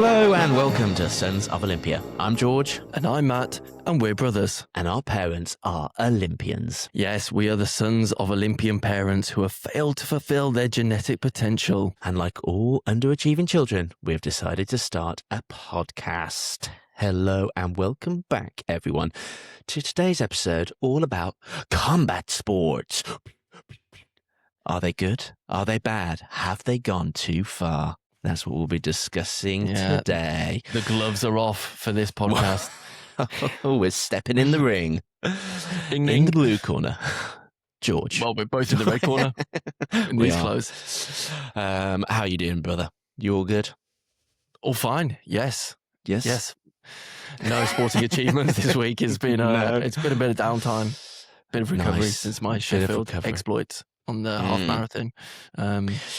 Hello and welcome to Sons of Olympia. I'm George. And I'm Matt, and we're brothers. And our parents are Olympians. Yes, we are the sons of Olympian parents who have failed to fulfill their genetic potential. And like all underachieving children, we've decided to start a podcast. Hello and welcome back, everyone, to today's episode all about combat sports. Are they good? Are they bad? Have they gone too far? That's what we'll be discussing today. The gloves are off for this podcast. Oh, we're stepping in the ring. Ding, In ding. the blue corner, George. Well, we're both in the red corner in We these are. clothes. How you doing, brother? You all good? All fine. Yes. Yes. Yes. No sporting achievements this week. It's been No. it's been a bit of downtime, bit of recovery Nice. since my Bit of Sheffield recovery. exploits on the half marathon.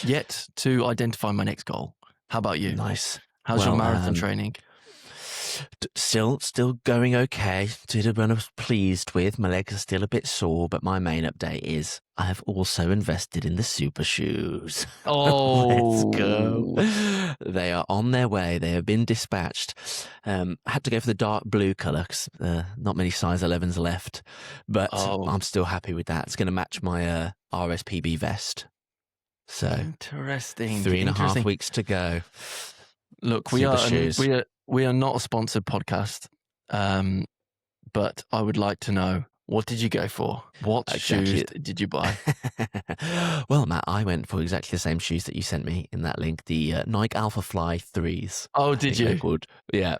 Yet to identify my next goal. How about you? Nice. How's your Well, marathon training? Still going okay. Did a run I was pleased with. My legs are still a bit sore, but my main update is I have also invested in the super shoes. Oh, Let's go. They are on their way. They have been dispatched. I had to go for the dark blue colour because not many size 11s left, but Oh. I'm still happy with that. It's going to match my RSPB vest. So Interesting. 3.5 Interesting. weeks to go. Look, Super shoes. we are not a sponsored podcast, but I would like to know, what did you go for? What Exactly. shoes did you buy? Well, Matt, I went for exactly the same shoes that you sent me in that link, the Nike Alpha Fly 3s. Oh, I did think they're you? called. Yeah.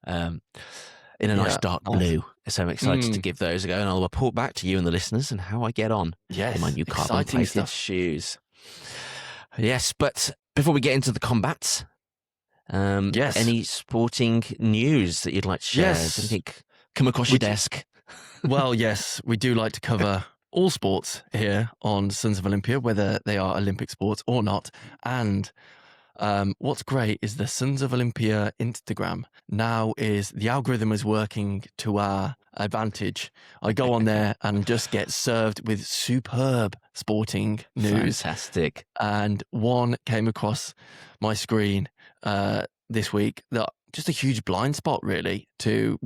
In a nice Yeah. dark Nice. blue. So I'm excited to give those a go, and I'll report back to you and the listeners and how I get on Yes, in my new carbon exciting plated stuff. shoes. Yes, but before we get into the combats, Yes. any sporting news that you'd like to share? Yes. Does anything come across your desk? Well, yes, we do like to cover all sports here on Sons of Olympia, whether they are Olympic sports or not. And what's great is the Sons of Olympia Instagram now is the algorithm is working to our advantage. I go on there and just get served with superb sporting news. Fantastic. And one came across my screen this week that just a huge blind spot really to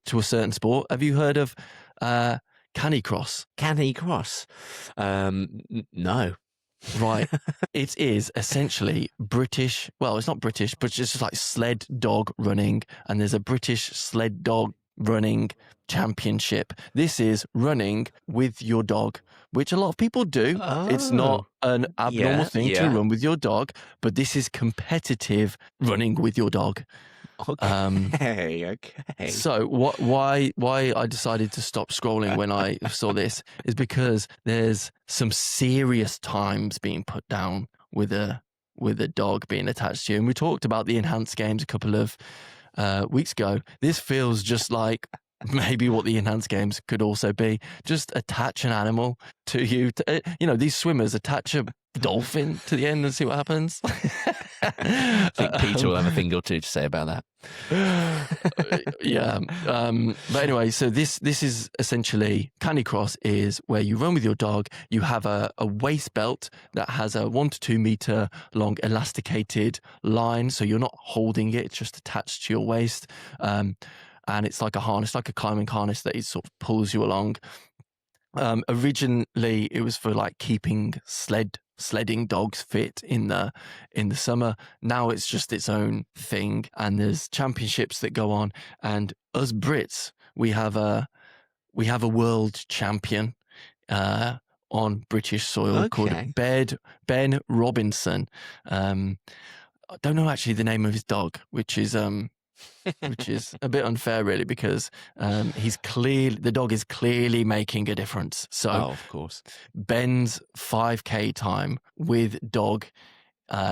to a certain sport. Have you heard of canicross? Canicross? No. Right. It is essentially British. Well, it's not British, but it's just like sled dog running. And there's a British sled dog running championship. This is running with your dog, which a lot of people do. It's not an abnormal thing to run with your dog, but this is competitive running with your dog. Okay. So why I decided to stop scrolling when I saw this is because there's some serious times being put down with a dog being attached to you. And we talked about the enhanced games a couple of weeks ago. This feels just like maybe what the enhanced games could also be. Just attach an animal to you. These swimmers attach a dolphin to the end and see what happens. I think Peter will have a thing or two to say about that. Yeah. But anyway, so this is essentially canicross is where you run with your dog. You have a waist belt that has a 1 to 2 meter long elasticated line. So you're not holding it. It's just attached to your waist. And it's like a harness, like a climbing harness that it sort of pulls you along. Originally, it was for like keeping sledding dogs fit in the summer. Now it's just its own thing, and there's championships that go on. And us Brits, we have a world champion on British soil called Ben Robinson. I don't know actually the name of his dog, which is a bit unfair really, because the dog is clearly making a difference. So of course. Ben's 5K time with dog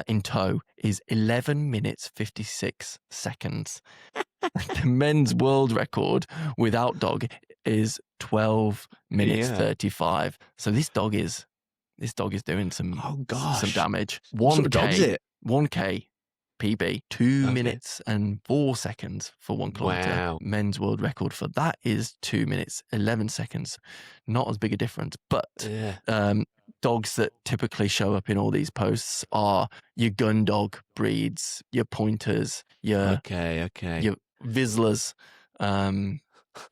in tow is 11 minutes 56 seconds. The men's world record without dog is 12 minutes 35. So this dog is doing some damage. What sort of dog is it? 1K PB, 2 minutes and 4 seconds for 1 kilometer. Wow. Men's world record for that is 2 minutes 11 seconds. Not as big a difference, but dogs that typically show up in all these posts are your gun dog breeds, your pointers, your Vizslas.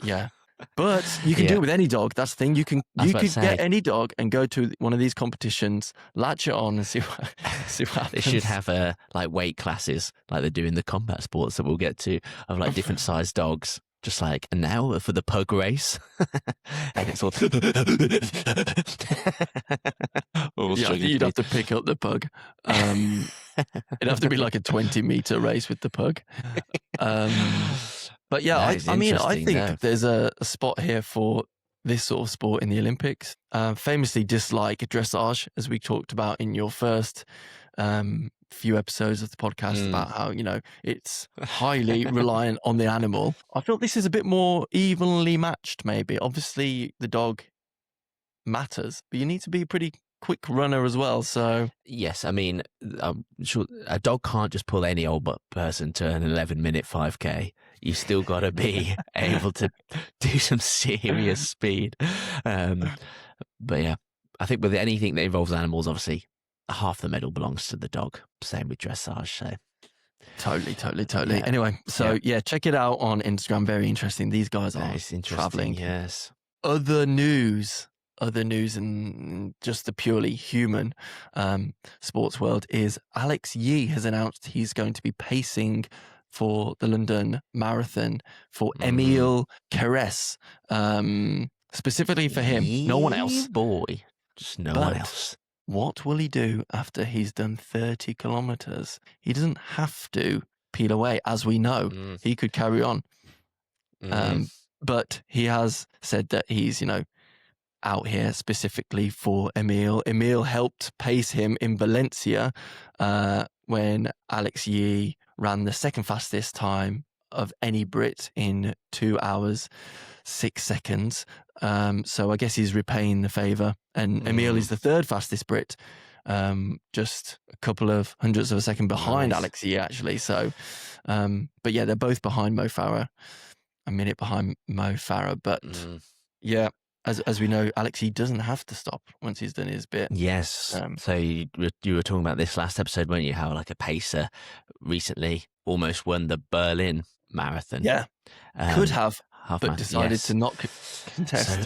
Yeah. But you can do it with any dog. That's the thing. You could get any dog and go to one of these competitions, latch it on, and see what happens. They should have like weight classes, like they do in the combat sports that we'll get to, of like different sized dogs. Just like, and now for the pug race, and it's all. You'd have to pick up the pug. It'd have to be like a 20-meter race with the pug. But yeah, I think there's a spot here for this sort of sport in the Olympics. Famously dislike dressage, as we talked about in your first few episodes of the podcast about how, it's highly reliant on the animal. I feel this is a bit more evenly matched, maybe. Obviously, the dog matters, but you need to be a pretty quick runner as well. So yes, I mean, I'm sure a dog can't just pull any old person to an 11-minute 5K. You still got to be able to do some serious speed. But yeah, I think with anything that involves animals, obviously, half the medal belongs to the dog. Same with dressage. So totally. Yeah. Anyway, so check it out on Instagram. Very interesting. These guys are traveling. Yes. Other news in just the purely human sports world is Alex Yee has announced he's going to be pacing for the London Marathon for Emile Keres, specifically for him, no one else. Boy, just no one else. What will he do after he's done 30 kilometers? He doesn't have to peel away, as we know. He could carry on. But he has said that he's, out here specifically for Emile. Emile helped pace him in Valencia when Alex Yee ran the second fastest time of any Brit in 2 hours, 6 seconds. So I guess he's repaying the favour. And Emile is the third fastest Brit, just a couple of hundredths of a second behind Alex Yee, actually. So, but yeah, they're both behind Mo Farah, a minute behind Mo Farah. But yeah, as we know, Alex Yee doesn't have to stop once he's done his bit. Yes. So you were talking about this last episode, weren't you? How like a pacer recently almost won the Berlin Marathon. Yeah, could have, but decided to not contest. So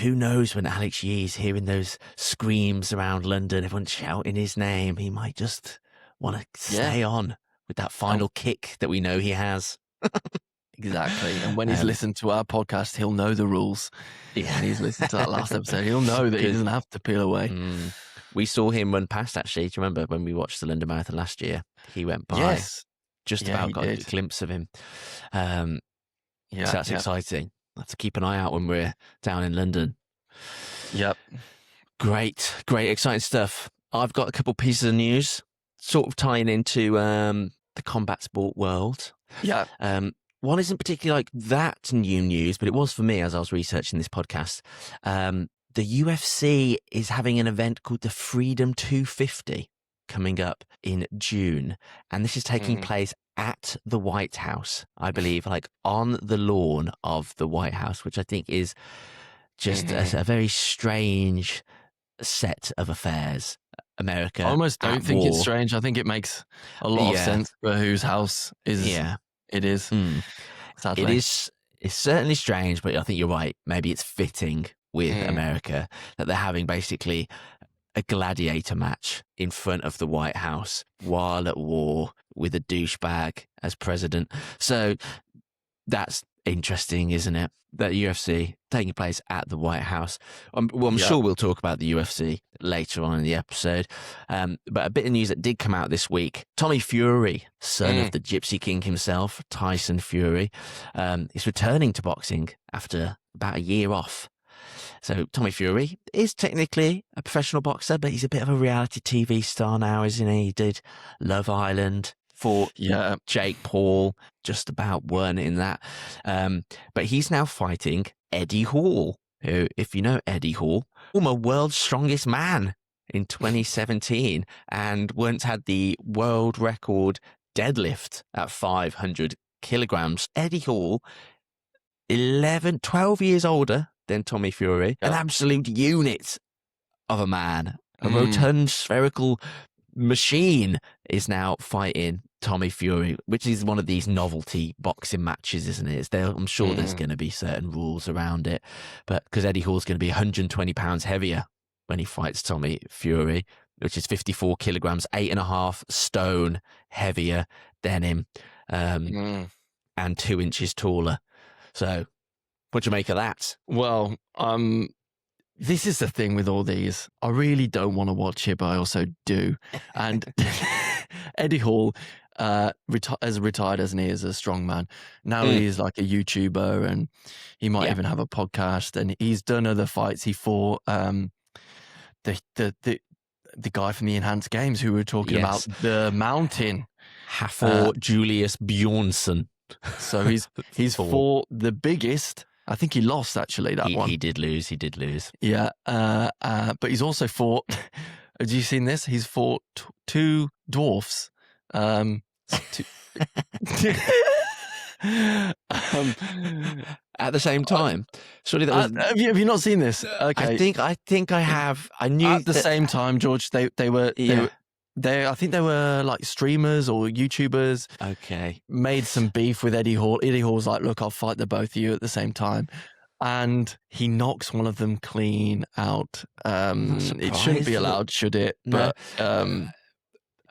who knows when Alex Yee's hearing those screams around London, everyone's shouting his name, he might just want to stay on with that final kick that we know he has. Exactly. And when he's listened to our podcast, he'll know the rules. Yeah. And he's listened to that last episode. He'll know that he doesn't have to peel away. We saw him run past, actually. Do you remember when we watched the London Marathon last year? He went by. Yes. Just about got a glimpse of him. So that's exciting. I'll have to keep an eye out when we're down in London. Yep. Great, exciting stuff. I've got a couple pieces of news sort of tying into the combat sport world. Yeah. One isn't particularly like that new news, but it was for me as I was researching this podcast. The UFC is having an event called the Freedom 250 coming up in June. And this is taking place at the White House, I believe, like on the lawn of the White House, which I think is just a very strange set of affairs. America. I almost don't think it's strange. I think it makes a lot of sense for whose house is. Yeah. It is. Sadly. It's certainly strange, but I think you're right. Maybe it's fitting with America that they're having basically a gladiator match in front of the White House while at war with a douchebag as president. So that's interesting, isn't it? That UFC taking place at the White House. I'm sure we'll talk about the UFC later on in the episode. But a bit of news that did come out this week. Tommy Fury, son of the Gypsy King himself, Tyson Fury, is returning to boxing after about a year off. So Tommy Fury is technically a professional boxer, but he's a bit of a reality TV star now, isn't he? He did Love Island, fought Jake Paul, just about won in that. But he's now fighting Eddie Hall, who, if you know Eddie Hall, former world's strongest man in 2017 and once had the world record deadlift at 500 kilograms. Eddie Hall, 12 years older than Tommy Fury, an absolute unit of a man, a rotund spherical machine, is now fighting Tommy Fury, which is one of these novelty boxing matches, isn't it? I'm sure there's going to be certain rules around it, but because Eddie Hall's going to be 120 pounds heavier when he fights Tommy Fury, which is 54 kilograms, 8.5 stone heavier than him, and 2 inches taller. So, what do you make of that? Well, this is the thing with all these. I really don't want to watch it, but I also do. And Eddie Hall, as retired as he is a strongman, now he's like a YouTuber, and he might even have a podcast. And he's done other fights. He fought the guy from the Enhanced Games who we were talking about, the Mountain, Hafthor Julius Bjornsson. So he's fought the biggest. I think he lost actually that one. He did lose. Yeah, but he's also fought. Have you seen this? He's fought 2 dwarfs. At the same time. Surely that was. Have you not seen this? Okay, I think I have. I knew at the same time, George. They were. I think they were like streamers or YouTubers. Okay. Made some beef with Eddie Hall. Eddie Hall was like, "Look, I'll fight the both of you at the same time," and he knocks one of them clean out. It shouldn't be allowed, should it? No. But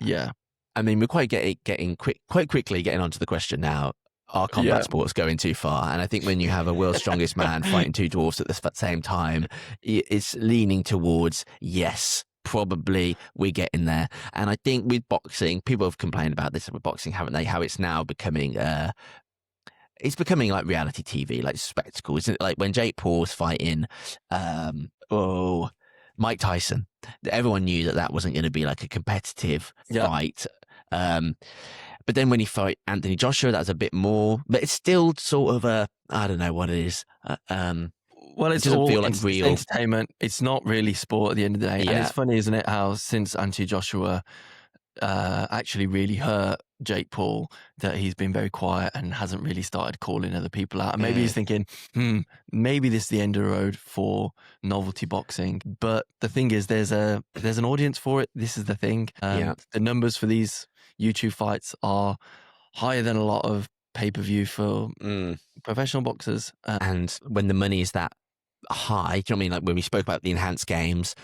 yeah. I mean, we're quite quickly getting onto the question now. Are combat sports going too far? And I think when you have a world's strongest man fighting 2 dwarfs at the same time, it's leaning towards yes. Probably we're getting there. And I think with boxing, people have complained about this with boxing, haven't they? How it's now becoming it's becoming like reality TV, like spectacle, isn't it? Like when Jake Paul's fighting Mike Tyson, everyone knew that wasn't going to be like a competitive fight. But then when he fight Anthony Joshua, that's a bit more, but it's still sort of I don't know what it is. Well, it doesn't feel like real entertainment. It's not really sport at the end of the day. Yeah. And it's funny, isn't it, how since Anthony Joshua actually really hurt Jake Paul, that he's been very quiet and hasn't really started calling other people out. And maybe he's thinking, maybe this is the end of the road for novelty boxing. But the thing is, there's an audience for it. This is the thing. The numbers for these YouTube fights are higher than a lot of pay-per-view for professional boxers. And when the money is that high, do you know what I mean? Like when we spoke about the Enhanced Games,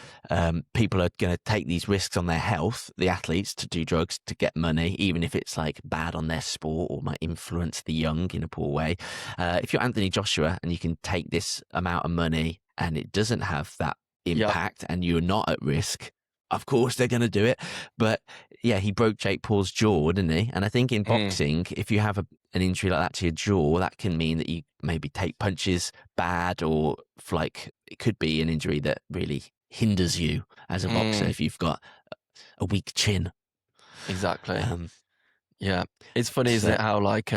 people are going to take these risks on their health, the athletes, to do drugs to get money, even if it's like bad on their sport or might influence the young in a poor way. If you're Anthony Joshua and you can take this amount of money and it doesn't have that impact and you're not at risk, of course they're going to do it. But yeah, he broke Jake Paul's jaw, didn't he? And I think in boxing, if you have an injury like that to your jaw, that can mean that you maybe take punches bad, or like it could be an injury that really hinders you as a boxer if you've got a weak chin. Exactly. Yeah. It's funny, isn't it, how like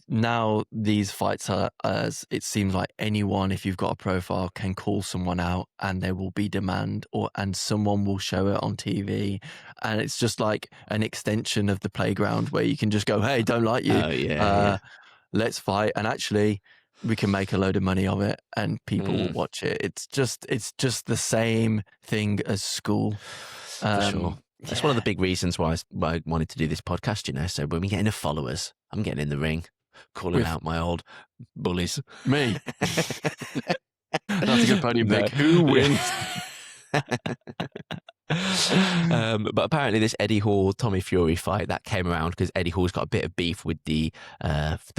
now these fights are, as it seems like anyone, if you've got a profile, can call someone out and there will be demand, and someone will show it on TV, and it's just like an extension of the playground where you can just go, hey, don't like you, let's fight, and actually we can make a load of money of it and people will watch it. It's just the same thing as school. For sure. That's one of the big reasons why I wanted to do this podcast, you know. So when we get enough followers, I'm getting in the ring, calling out my old bullies. Me. That's a good podium pick. Who wins? But apparently this Eddie Hall Tommy Fury fight that came around because Eddie Hall's got a bit of beef with the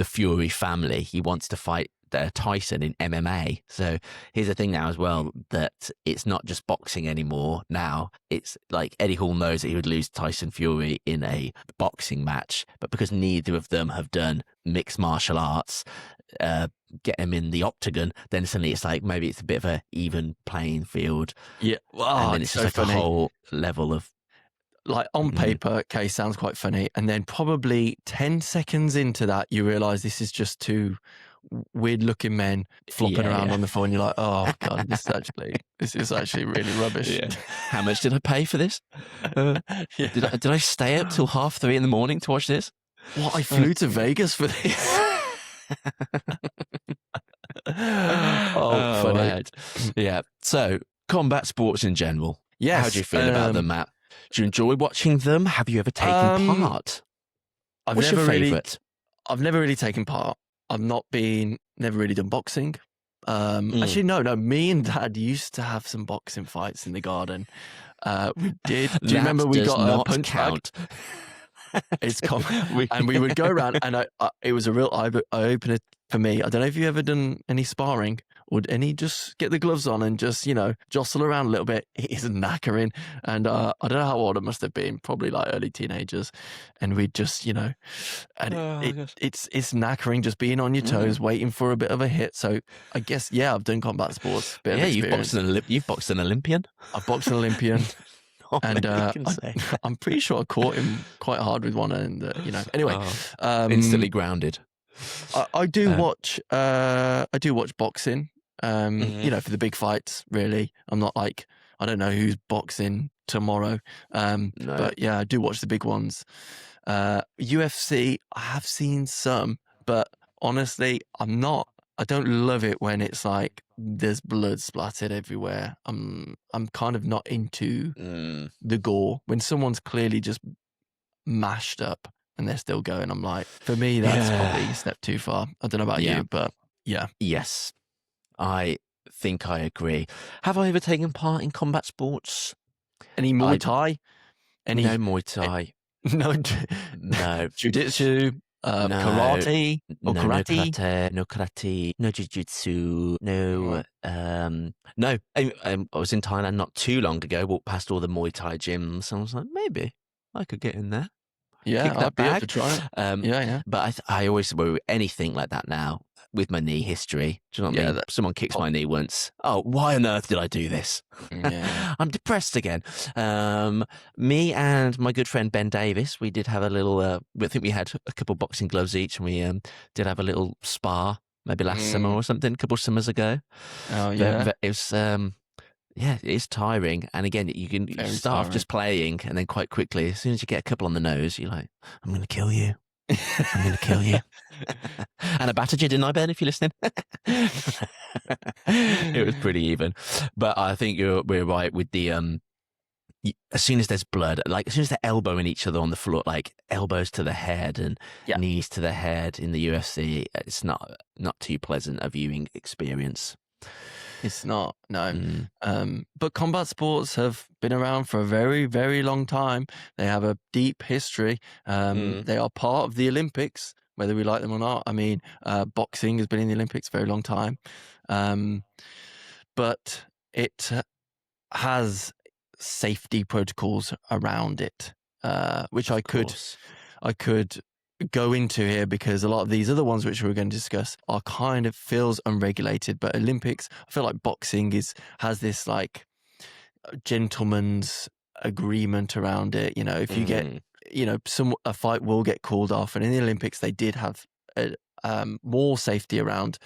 Fury family. He wants to fight Tyson in MMA. So here's the thing now as well, that it's not just boxing anymore. Now it's like Eddie Hall knows that he would lose Tyson Fury in a boxing match, but because neither of them have done mixed martial arts, get him in the octagon, then suddenly it's like maybe it's a bit of a even playing field. Yeah. And then it's just so like funny. A whole level of like on paper, okay, sounds quite funny, and then probably 10 seconds into that you realise this is just two weird looking men flopping around on the floor, and you're like, oh god, this is actually really rubbish. How much did I pay for this? Did I stay up till 3:30 in the morning to watch this? What, I flew to Vegas for this? Funny. Yeah. So combat sports in general. Yes. How do you feel about them, Matt? Do you enjoy watching them? Have you ever taken part? What's your favourite? I've never really taken part. Never really done boxing. Actually, no. Me and Dad used to have some boxing fights in the garden. We did. Do you remember we got a punch count? It's and we would go around, and it was a real eye opener for me. I don't know if you've ever done any sparring or any just get the gloves on and just jostle around a little bit. It is knackering, and I don't know how old I must have been, probably like early teenagers, and we'd just and it's knackering just being on your toes, waiting for a bit of a hit. So I guess I've done combat sports. You've boxed an Olympian. I've boxed an Olympian. And I'm pretty sure I caught him quite hard with one, and anyway, instantly grounded. I do watch boxing. For the big fights. Really, I'm not like, I don't know who's boxing tomorrow. No. But I do watch the big ones. UFC, I have seen some, but honestly, I don't love it when it's like there's blood splattered everywhere. I'm kind of not into the gore. When someone's clearly just mashed up and they're still going, I'm like, for me, that's probably a step too far. I don't know about you, but yeah. Yes, I think I agree. Have I ever taken part in combat sports? Any Muay Thai? No Muay Thai. No. Jiu-jitsu? Karate? Or karate? No karate, no jiu-jitsu, no. No, I was in Thailand not too long ago, walked past all the Muay Thai gyms, and I was like, maybe I could get in there. Yeah, I'd be up to try it. But I always worry with anything like that now, with my knee history. Do you know what I mean? Someone kicks my knee once. Oh, why on earth did I do this? Yeah. I'm depressed again. Me and my good friend Ben Davis, we did have a little, I think we had a couple boxing gloves each, and we did have a little spar, maybe last summer or something, a couple of summers ago. Oh, yeah. But it was, it is tiring. And again, you start off just playing, and then quite quickly, as soon as you get a couple on the nose, you're like, I'm going to kill you. I'm going to kill you. And I battered you, didn't I, Ben, if you're listening? It was pretty even. But I think we're right with the, as soon as there's blood, like as soon as they're elbowing each other on the floor, like elbows to the head and knees to the head in the UFC, it's not too pleasant a viewing experience. It's not, no. But combat sports have been around for a very, very long time. They have a deep history. They are part of the Olympics, whether we like them or not. I mean, boxing has been in the Olympics a very long time. But it has safety protocols around it, which I could go into here, because a lot of these other ones which we're going to discuss are kind of feels unregulated. But Olympics, I feel like boxing has this like gentleman's agreement around it. If you get a fight will get called off, and in the Olympics they did have more safety around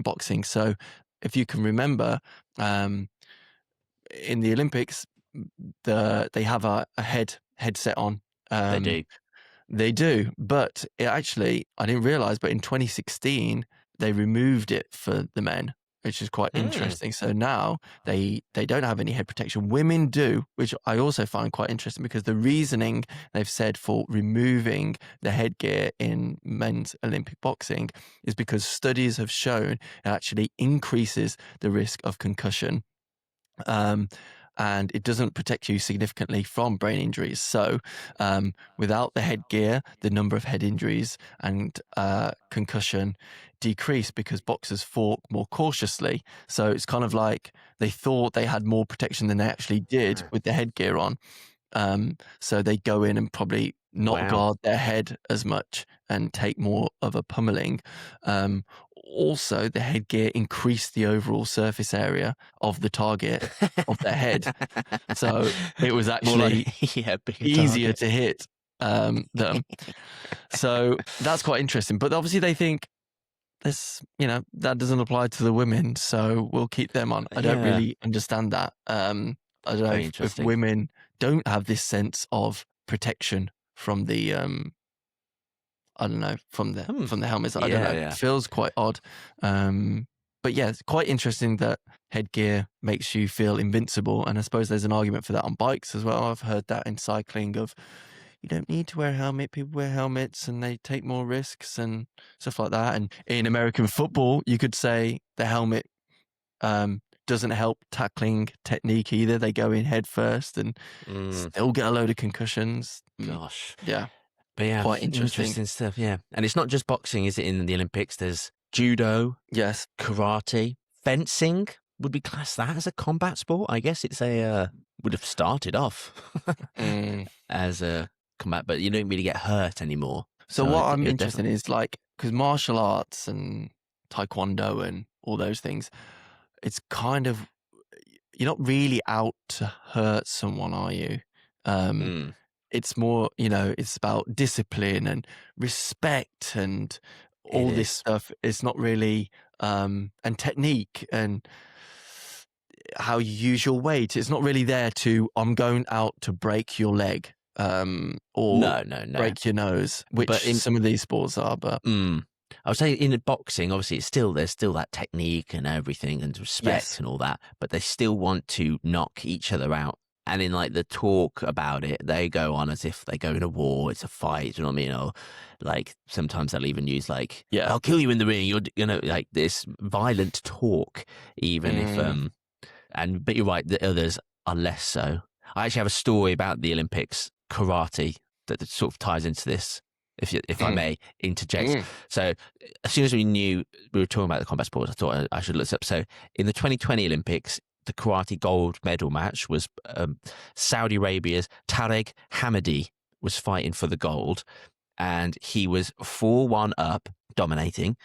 boxing. So if you can remember, in the Olympics, they have a headset on. They do, but I didn't realize, but in 2016 they removed it for the men, which is quite interesting. So now they don't have any head protection. Women do, which I also find quite interesting, because the reasoning they've said for removing the headgear in men's Olympic boxing is because studies have shown it actually increases the risk of concussion. And it doesn't protect you significantly from brain injuries. So without the headgear, the number of head injuries and concussion decrease, because boxers fought more cautiously. So it's kind of like they thought they had more protection than they actually did with the headgear on. So they go in and probably not guard their head as much and take more of a pummeling. Also, the headgear increased the overall surface area of the target of their head. So it was actually easier to hit them. So that's quite interesting. But obviously they think that doesn't apply to the women, so we'll keep them on. I don't really understand that. I don't know if women don't have this sense of protection from the from the helmets. I don't know. It feels quite odd. But yeah, it's quite interesting that headgear makes you feel invincible. And I suppose there's an argument for that on bikes as well. I've heard that in cycling of you don't need to wear a helmet. People wear helmets and they take more risks and stuff like that. And in American football, you could say the helmet doesn't help tackling technique either. They go in head first and still get a load of concussions. Gosh. Yeah. But yeah, Quite interesting. stuff, yeah. And it's not just boxing, is it, in the Olympics? There's judo, Yes. karate, fencing. Would we class that as a combat sport? I guess it's would have started off as a combat, but you don't really get hurt anymore. So what I'm interested in is like, because martial arts and taekwondo and all those things, it's kind of, you're not really out to hurt someone, are you? It's more, it's about discipline and respect and all this stuff. It's not really, and technique and how you use your weight. It's not really there to, I'm going out to break your leg or no. break your nose, which some of these sports are. But I would say in boxing, obviously, there's still that technique and everything and respect and all that, but they still want to knock each other out. And in like the talk about it, they go on as if they go in a war, it's a fight, you know what I mean? Or like sometimes they'll even use like, I'll kill you in the ring, like this violent talk, even if, but you're right, the others are less so. I actually have a story about the Olympics, karate, that sort of ties into this, if I may interject. So as soon as we knew we were talking about the combat sports, I thought I should look this up. So in the 2020 Olympics, the karate gold medal match was Saudi Arabia's Tarek Hamidi was fighting for the gold, and he was 4-1 up, dominating.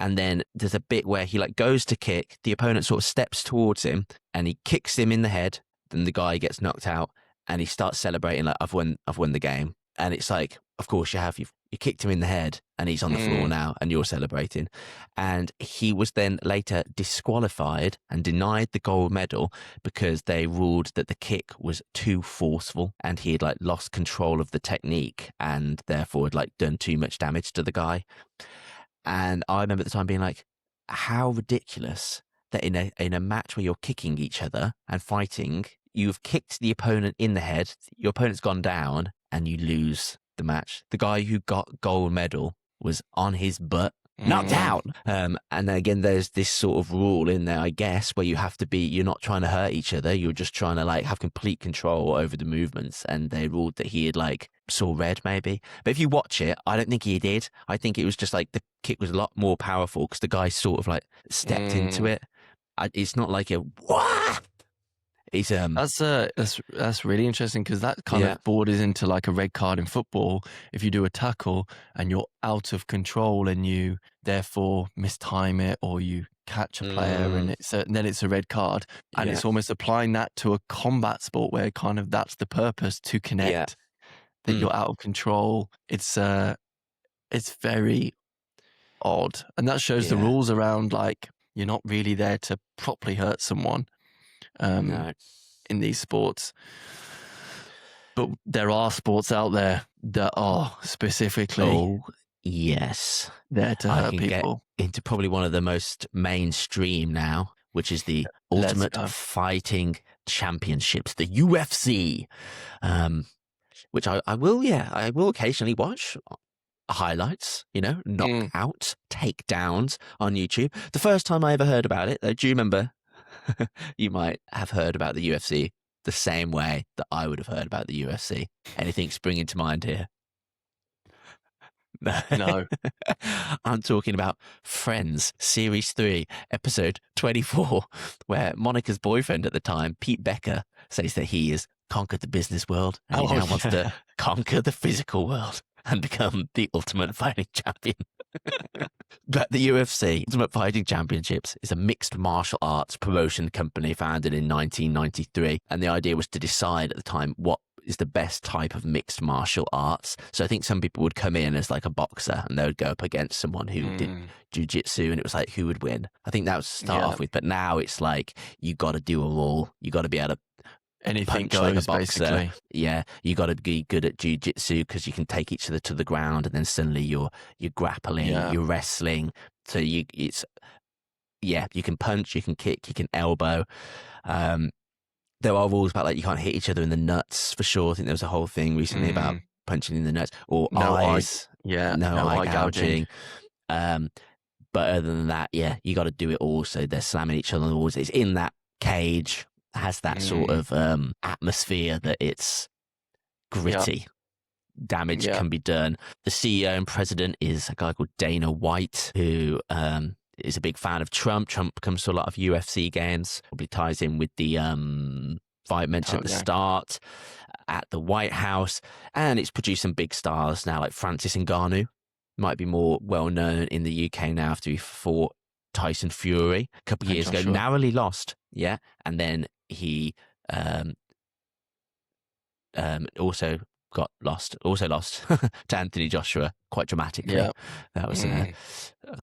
And then there's a bit where he like goes to kick, the opponent sort of steps towards him and he kicks him in the head. Then the guy gets knocked out and he starts celebrating like, I've won the game. And it's like, of course you kicked him in the head and he's on the floor now and you're celebrating. And he was then later disqualified and denied the gold medal because they ruled that the kick was too forceful and he had like lost control of the technique and therefore had like done too much damage to the guy. And I remember at the time being like, how ridiculous that in a match where you're kicking each other and fighting, you've kicked the opponent in the head, your opponent's gone down and you lose the match. The guy who got gold medal was on his butt, knocked out. And then again, there's this sort of rule in there, I guess, where you're not trying to hurt each other. You're just trying to like have complete control over the movements. And they ruled that he had like saw red maybe. But if you watch it, I don't think he did. I think it was just like the kick was a lot more powerful because the guy sort of like stepped into it. It's not like a wah! It's that's really interesting because that kind of borders into like a red card in football. If you do a tackle and you're out of control and you therefore mistime it or you catch a player and then it's a red card, and it's almost applying that to a combat sport where kind of that's the purpose, to connect that you're out of control. It's very odd, and that shows the rules around like you're not really there to properly hurt someone. In these sports, but there are sports out there that are specifically there to hurt people. Get into probably one of the most mainstream now, which is the Ultimate Fighting Championships, the UFC, which I will occasionally watch highlights, knockouts, takedowns on YouTube. The first time I ever heard about it, though, do you remember? You might have heard about the UFC the same way that I would have heard about the UFC. Anything springing to mind here? No. I'm talking about Friends, Series 3, Episode 24, where Monica's boyfriend at the time, Pete Becker, says that he has conquered the business world and he now wants to conquer the physical world and become the Ultimate Fighting Champion. But the UFC, Ultimate Fighting Championships, is a mixed martial arts promotion company founded in 1993. And the idea was to decide at the time what is the best type of mixed martial arts. So I think some people would come in as like a boxer and they would go up against someone who did jiu-jitsu, and it was like, who would win? I think that was to start off with. But now it's like, you got to do them all. You got to be able to anything punch goes, like a boxer. Basically. Yeah, you got to be good at jiu-jitsu because you can take each other to the ground, and then suddenly you're grappling, you're wrestling. So it's yeah, you can punch, you can kick, you can elbow. There are rules about like you can't hit each other in the nuts for sure. I think there was a whole thing recently about punching in the nuts or No eyes. No eye gouging. But other than that, yeah, you got to do it all. So they're slamming each other on the walls. It's in that cage, has that sort of atmosphere that it's gritty. Damage can be done. The CEO and president is a guy called Dana White, who is a big fan of Trump. Trump comes to a lot of UFC games. Probably ties in with the fight mentioned at the start at the White House. And it's produced some big stars now, like Francis Ngannou. Might be more well known in the UK now after he fought Tyson Fury a couple of years ago. Narrowly lost, yeah. And then he also lost to Anthony Joshua quite dramatically. Yeah. That was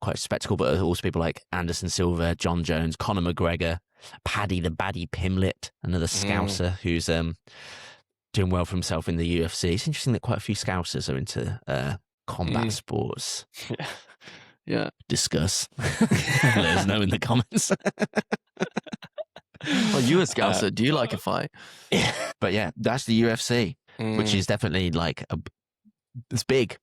quite a spectacle, but also people like Anderson Silva, John Jones, Conor McGregor, Paddy the Baddy Pimlet, another Scouser who's doing well for himself in the UFC. It's interesting that quite a few Scousers are into combat sports. Yeah. Discuss. Let us know in the comments. Well, you a Scouser, do you like a fight? Yeah. But yeah, that's the UFC, which is definitely like it's big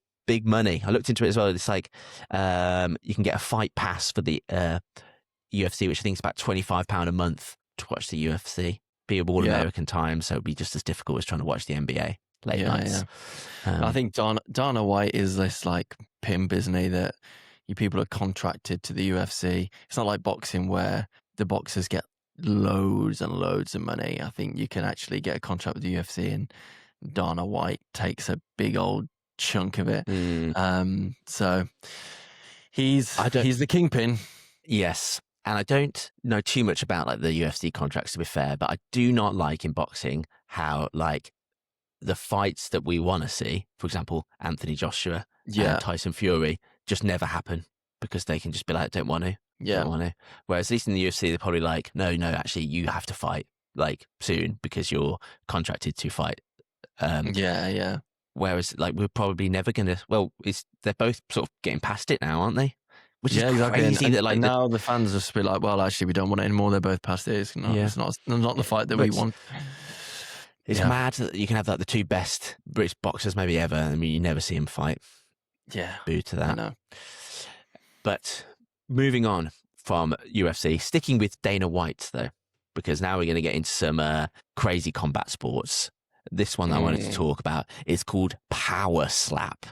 money. I looked into it as well. It's like you can get a fight pass for the UFC, which I think is about £25 a month to watch the UFC. Be all American time, so it'd be just as difficult as trying to watch the NBA. Late nights. I think Dana White is this like pimp, isn't he? That you people are contracted to the UFC. It's not like boxing where the boxers get loads and loads of money. I think you can actually get a contract with the UFC, and Dana White takes a big old chunk of it. So he's the kingpin. Yes. And I don't know too much about like the UFC contracts, to be fair, but I do not like in boxing how like the fights that we want to see, for example, Anthony Joshua and Tyson Fury, just never happen because they can just be like, don't want to. Don't want to. Whereas at least in the UFC, they're probably like, no, actually, you have to fight like soon because you're contracted to fight. Whereas like we're probably never going to, they're both sort of getting past it now, aren't they? Which is crazy. And now the fans just be like, well, actually, we don't want it anymore. They're both past it. It's not the fight that we want. It's mad that you can have like the two best British boxers maybe ever. I mean, you never see them fight. Yeah. Boo to that. I know. But moving on from UFC, sticking with Dana White though, because now we're going to get into some crazy combat sports. This one that I wanted to talk about is called Power Slap.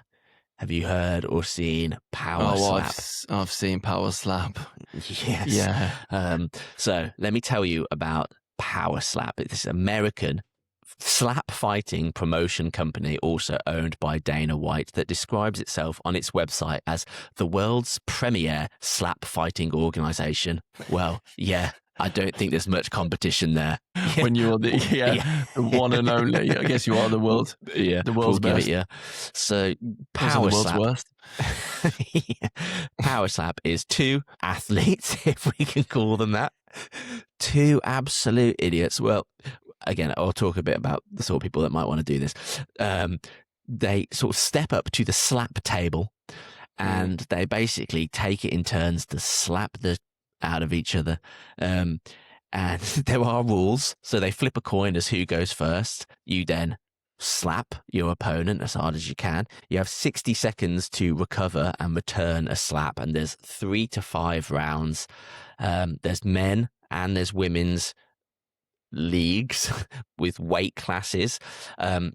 Have you heard or seen Power Slap? I've seen Power Slap. Yes. Yeah. So let me tell you about Power Slap. It's this American slap fighting promotion company, also owned by Dana White, that describes itself on its website as the world's premier slap fighting organization. Well, yeah. I don't think there's much competition there. When you're the one and only, I guess you are the world. Yeah, the world's best. So Power Slap. Worst. Power Slap is two athletes, if we can call them that, two absolute idiots. Well, again, I'll talk a bit about the sort of people that might want to do this. They sort of step up to the slap table, and they basically take it in turns to slap the out of each other. And there are rules. So they flip a coin as who goes first. You then slap your opponent as hard as you can. You have 60 seconds to recover and return a slap. And there's 3 to 5 rounds. There's men and there's women's leagues with weight classes. And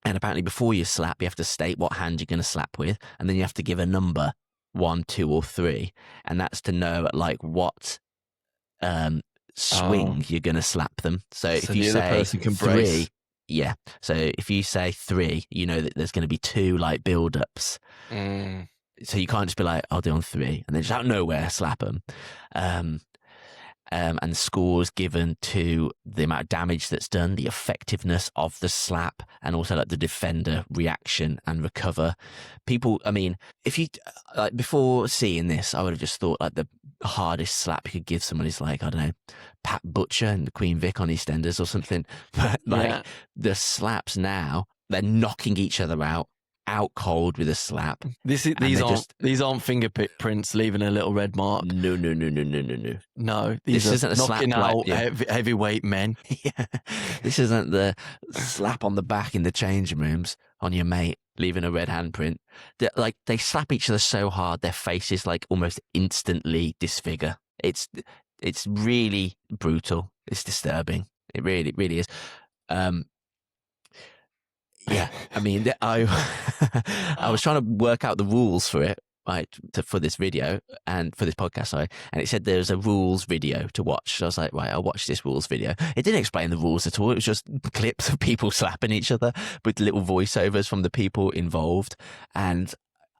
apparently before you slap, you have to state what hand you're going to slap with. And then you have to give a number. 1, 2, or 3, and that's to know like what swing you're going to slap them. So if you say 3, so if you say 3, you know that there's going to be 2 like build-ups. So you can't just be like, I'll do on 3, and then just out of nowhere slap them. And scores given to the amount of damage that's done, the effectiveness of the slap, and also like the defender reaction and recover. People, I mean, if you like before seeing this, I would have just thought like the hardest slap you could give someone is like, I don't know, Pat Butcher and the Queen Vic on EastEnders or something. But like the slaps now, they're knocking each other out. out cold with a slap. These aren't fingerprints leaving a little red mark. No. No, This isn't a knocking slap, out heavyweight men. Yeah. This isn't the slap on the back in the changing rooms on your mate, leaving a red handprint. They slap each other so hard, their faces like almost instantly disfigure. It's really brutal. It's disturbing. It really is. Yeah, I mean, I was trying to work out the rules for it, right, for this video and for this podcast, sorry, and it said there's a rules video to watch. So I was like, right, I'll watch this rules video. It didn't explain the rules at all. It was just clips of people slapping each other with little voiceovers from the people involved. And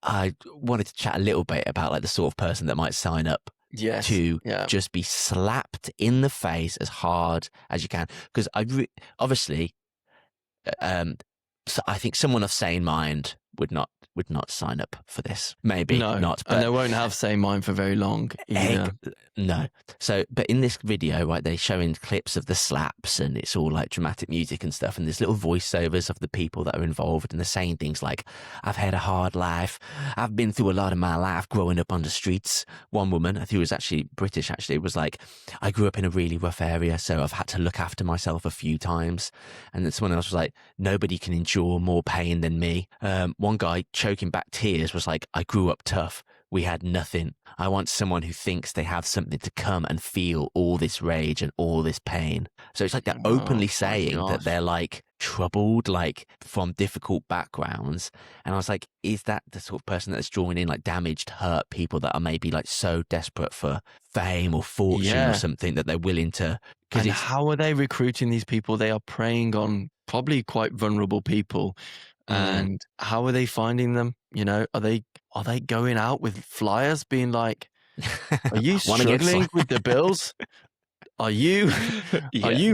I wanted to chat a little bit about like the sort of person that might sign up to just be slapped in the face as hard as you can. Because obviously, so I think someone of sane mind would not sign up for this. Maybe not. But and they won't have sane mind for very long either. No. So, but in this video, right, they're showing clips of the slaps and it's all like dramatic music and stuff. And there's little voiceovers of the people that are involved. And they're saying things like, I've had a hard life. I've been through a lot of my life growing up on the streets. One woman, I think it was actually British, was like, I grew up in a really rough area. So I've had to look after myself a few times. And then someone else was like, nobody can endure more pain than me. One guy choking back tears was like, I grew up tough. We had nothing. I want someone who thinks they have something to come and feel all this rage and all this pain. So it's like they're openly saying that they're like troubled, like from difficult backgrounds. And I was like, is that the sort of person that's drawing in like damaged, hurt people that are maybe like so desperate for fame or fortune or something that they're willing to? And how are they recruiting these people? They are preying on probably quite vulnerable people. And how are they finding them? You know, are they going out with flyers being like, are you struggling with the bills? Are you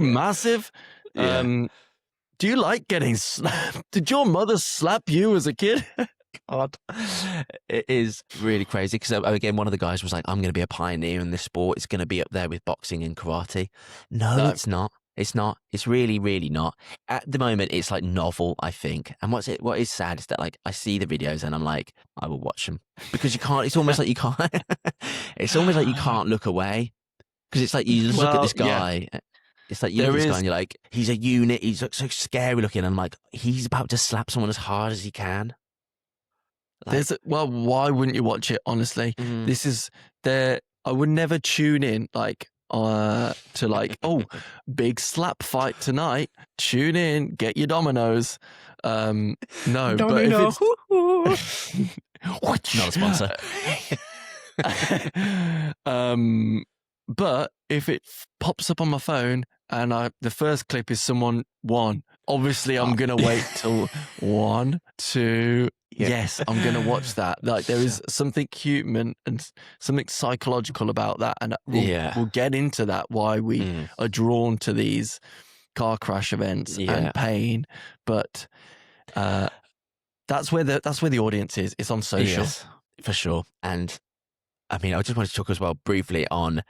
massive? Do you like getting slapped? Did your mother slap you as a kid? God, it is really crazy because again, one of the guys was like, I'm going to be a pioneer in this sport. It's going to be up there with boxing and karate. No, it's not. It's not. It's really, really not. At the moment, it's like novel, I think. And what is sad is that like I see the videos and I'm like, I will watch them because you can't. It's almost like you can't. It's almost like you can't look away because it's like you just look at this guy. Yeah. It's like you look at this guy and you're like, he's a unit. He's so scary looking. I'm like, he's about to slap someone as hard as he can. Like, why wouldn't you watch it? Honestly, this is there. I would never tune in like. To like, oh, big slap fight tonight. Tune in, get your Dominoes. No, but if it's not a sponsor. But if it pops up on my phone and the first clip is someone won, obviously I'm gonna wait till 1, 2. Yeah. Yes, I'm going to watch that. Like there is something human and something psychological about that. And we'll get into that, why we are drawn to these car crash events and pain. But that's where the audience is. It's on social. Yes, for sure. And I mean, I just wanted to talk as well briefly on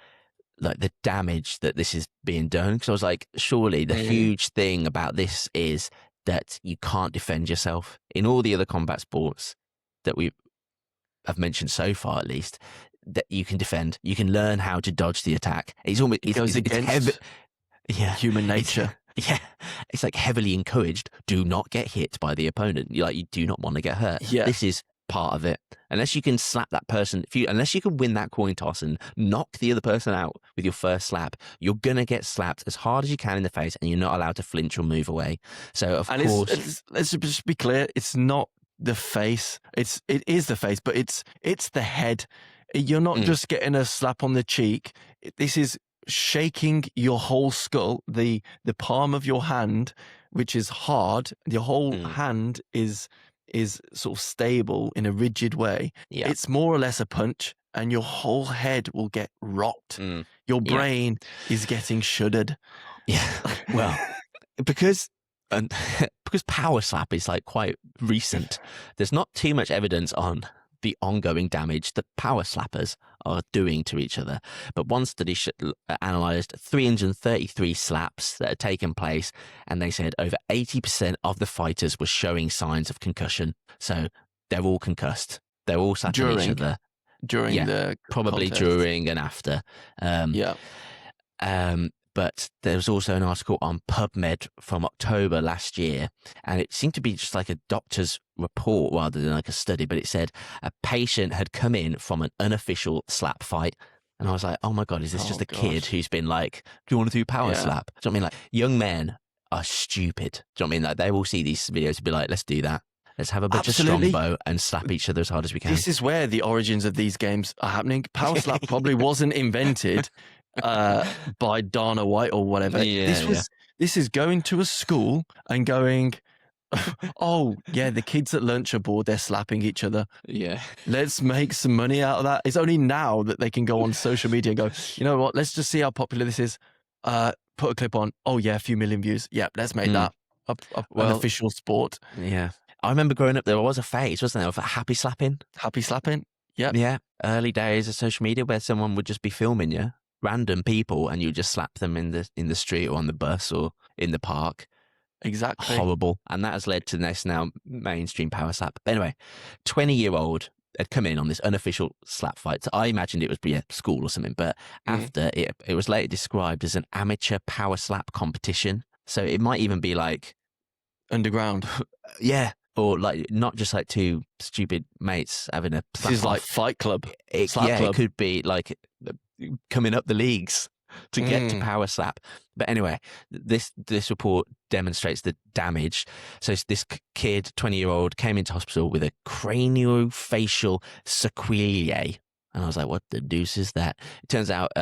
like the damage that this is being done. Because I was like, surely the huge thing about this is that you can't defend yourself. In all the other combat sports that we have mentioned so far, at least, that you can defend. You can learn how to dodge the attack. It goes against human nature. It's like heavily encouraged. Do not get hit by the opponent. You do not want to get hurt. Yeah. This is part of it. Unless you can slap that person, unless you can win that coin toss and knock the other person out with your first slap, you're gonna get slapped as hard as you can in the face, and you're not allowed to flinch or move away. So of course, let's just be clear: it's not the face. It is the face, but it's the head. You're not just getting a slap on the cheek. This is shaking your whole skull. The palm of your hand, which is hard. Your whole hand is sort of stable in a rigid way. Yeah. It's more or less a punch and your whole head will get rocked. Your brain is getting shuddered. Yeah. Well, because power slap is like quite recent. There's not too much evidence on the ongoing damage that power slappers are doing to each other. But one study analysed 333 slaps that had taken place, and they said over 80% of the fighters were showing signs of concussion. So they're all concussed. They're all slapping each other. During the probably contest. during and after. But there was also an article on PubMed from October last year, and it seemed to be just like a doctor's report rather than like a study, but it said a patient had come in from an unofficial slap fight. And I was like, oh my God, is this just a kid who's been like, do you want to do power slap? Do you know what I mean? Like, young men are stupid. Do you know what I mean? Like, they will see these videos and be like, let's do that. Let's have a bunch of strongbow and slap each other as hard as we can. This is where the origins of these games are happening. Power slap probably wasn't invented by Dana White or whatever. This is going to a school and going, oh yeah, the kids at lunch are bored, they're slapping each other. Yeah. Let's make some money out of that. It's only now that they can go on social media and go, you know what, let's just see how popular this is. Put a clip on. Oh yeah, a few million views. Yeah, let's make that an official sport. Yeah. I remember growing up, there was a phase, wasn't there, of happy slapping? Happy slapping? Yep. Yeah. Early days of social media where someone would just be filming you, random people, and you just slap them in the street or on the bus or in the park. Exactly. Horrible. And that has led to this now mainstream power slap. But anyway, 20-year-old had come in on this unofficial slap fight. So I imagined it was school or something, but after it was later described as an amateur power slap competition. So it might even be like underground. Yeah. Or like not just like two stupid mates having a slap. This is like Fight Club. Club. It could be like coming up the leagues to get to power slap. But anyway, this report demonstrates the damage. So this kid, 20-year-old, came into hospital with a craniofacial sequelae. And I was like, what the deuce is that? It turns out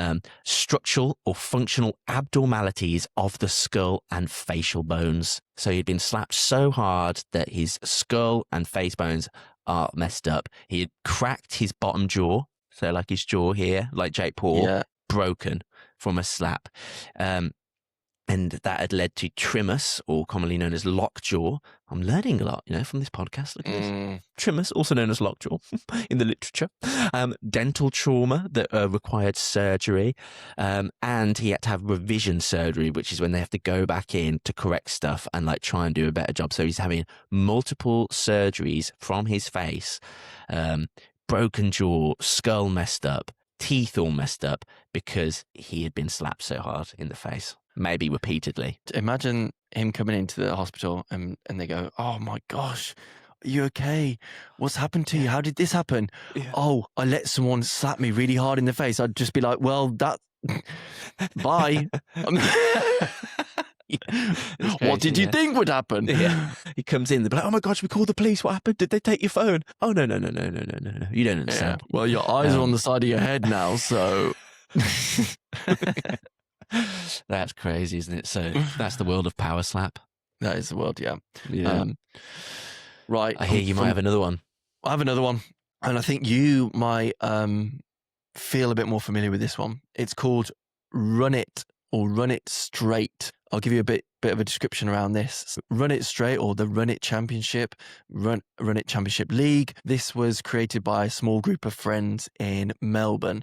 structural or functional abnormalities of the skull and facial bones. So he'd been slapped so hard that his skull and face bones are messed up. He had cracked his bottom jaw. So like his jaw here, like Jake Paul, broken from a slap. And that had led to trimus, or commonly known as lockjaw. I'm learning a lot, from this podcast. Look at this. Trimus, also known as lockjaw in the literature. Dental trauma that required surgery. And he had to have revision surgery, which is when they have to go back in to correct stuff and like try and do a better job. So he's having multiple surgeries from his face, broken jaw, skull messed up, teeth all messed up because he had been slapped so hard in the face. Maybe repeatedly. Imagine him coming into the hospital and they go, oh my gosh, are you okay? What's happened to you? How did this happen? Yeah. Oh, I let someone slap me really hard in the face. I'd just be like, well, that, bye. What did you think would happen? Yeah. He comes in, they're like, oh my gosh, we called the police. What happened? Did they take your phone? Oh, no. You don't understand. Yeah. Well, your eyes are on the side of your head now, so... That's crazy, isn't it? So that's the world of power slap. That is the world, yeah. Right. I hear you might have another one. I have another one, and I think you might feel a bit more familiar with this one. It's called Run It or Run It Straight. I'll give you a bit of a description around this. Run It Straight, or the Run It Championship, Run It Championship League. This was created by a small group of friends in Melbourne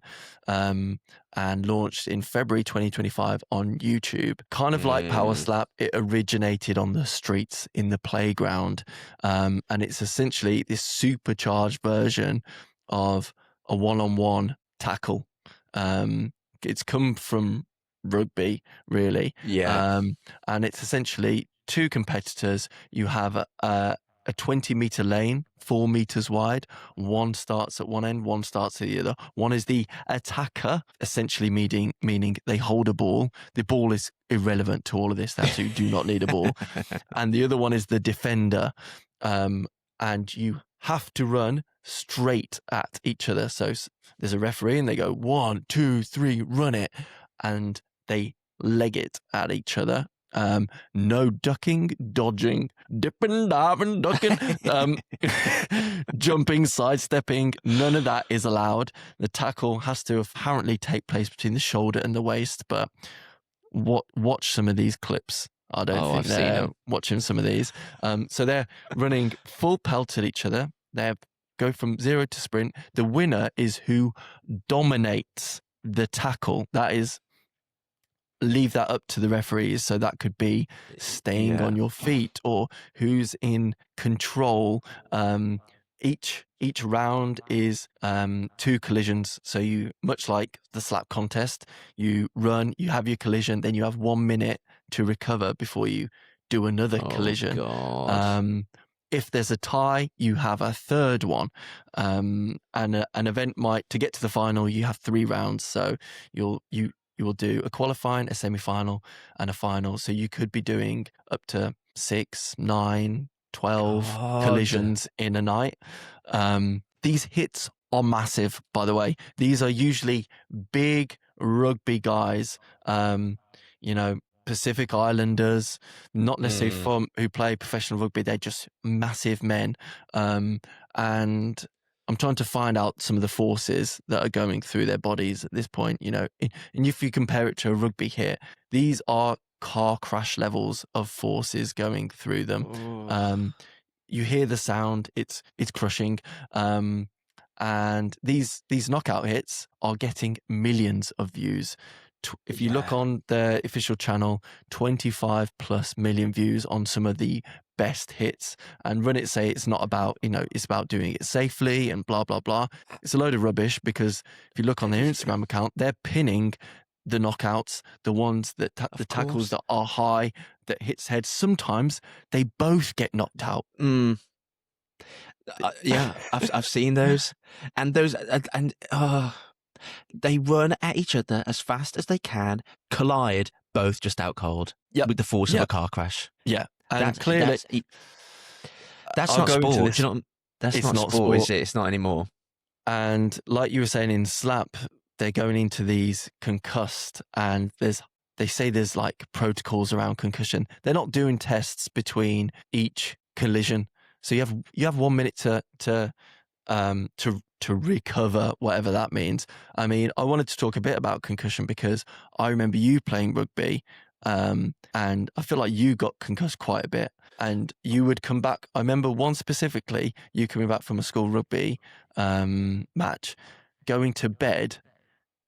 and launched in February 2025 on YouTube. Kind of like Power Slap, it originated on the streets in the playground. And it's essentially this supercharged version of a one-on-one tackle. It's come from rugby, really. And it's essentially two competitors. You have a 20-meter lane, 4 meters wide. One starts at one end, one starts at the other. One is the attacker, essentially meaning they hold a ball. The ball is irrelevant to all of this. That's you do not need a ball. And the other one is the defender. And you have to run straight at each other. So there's a referee and they go 1, 2, 3, run it. And they leg it at each other. No ducking, dodging, dipping, diving, ducking, jumping, sidestepping. None of that is allowed. The tackle has to apparently take place between the shoulder and the waist. But watch some of these clips. I don't think they're watching some of these. So they're running full pelt at each other. They're go from 0 to sprint. The winner is who dominates the tackle. That is, leave that up to the referees. So that could be staying on your feet or who's in control. Each round is 2 collisions. So you, much like the slap contest, you run, you have your collision, then you have 1 minute to recover before you do another collision. God. If there's a tie, you have a third one. And an event might, to get to the final, you have 3 rounds. So you will do a qualifying, a semi-final, and a final. So you could be doing up to 6, 9, 12 collisions in a night. These hits are massive, by the way. These are usually big rugby guys, Pacific Islanders, not necessarily who play professional rugby. They're just massive men. And I'm trying to find out some of the forces that are going through their bodies at this point, and if you compare it to a rugby hit, these are car crash levels of forces going through them. You hear the sound, it's crushing. And these knockout hits are getting millions of views. If you look on the official channel, 25 plus million views on some of the best hits. And Run It say it's not about, it's about doing it safely and blah, blah, blah. It's a load of rubbish, because if you look on their Instagram account, they're pinning the knockouts, the ones that the tackles that are high, that hits head. Sometimes they both get knocked out. I've seen those, and they run at each other as fast as they can, collide, both just out cold with the force of a car crash. Yeah, and clearly that's not sport. That's not sport, is it? It's not anymore. And like you were saying in Slap, they're going into these concussed, and they say there's like protocols around concussion. They're not doing tests between each collision, so you have 1 minute to recover, whatever that means. I mean, I wanted to talk a bit about concussion because I remember you playing rugby, and I feel like you got concussed quite a bit, and you would come back. I remember one specifically, you coming back from a school rugby match, going to bed,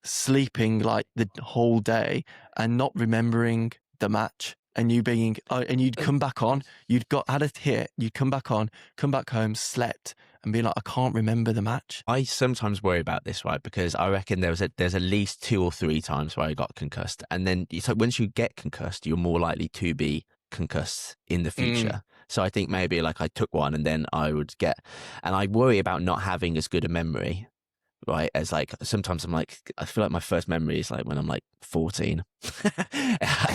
sleeping like the whole day and not remembering the match. And you and you'd come back on, had a hit, you'd come back on, come back home, slept, and be like, I can't remember the match. I sometimes worry about this, right? Because I reckon there's at least 2 or 3 times where I got concussed. And then so once you get concussed, you're more likely to be concussed in the future. So I think maybe like I took one and then I would and I worry about not having as good a memory, right? As like, sometimes I'm like, I feel like my first memory is like when I'm like 14.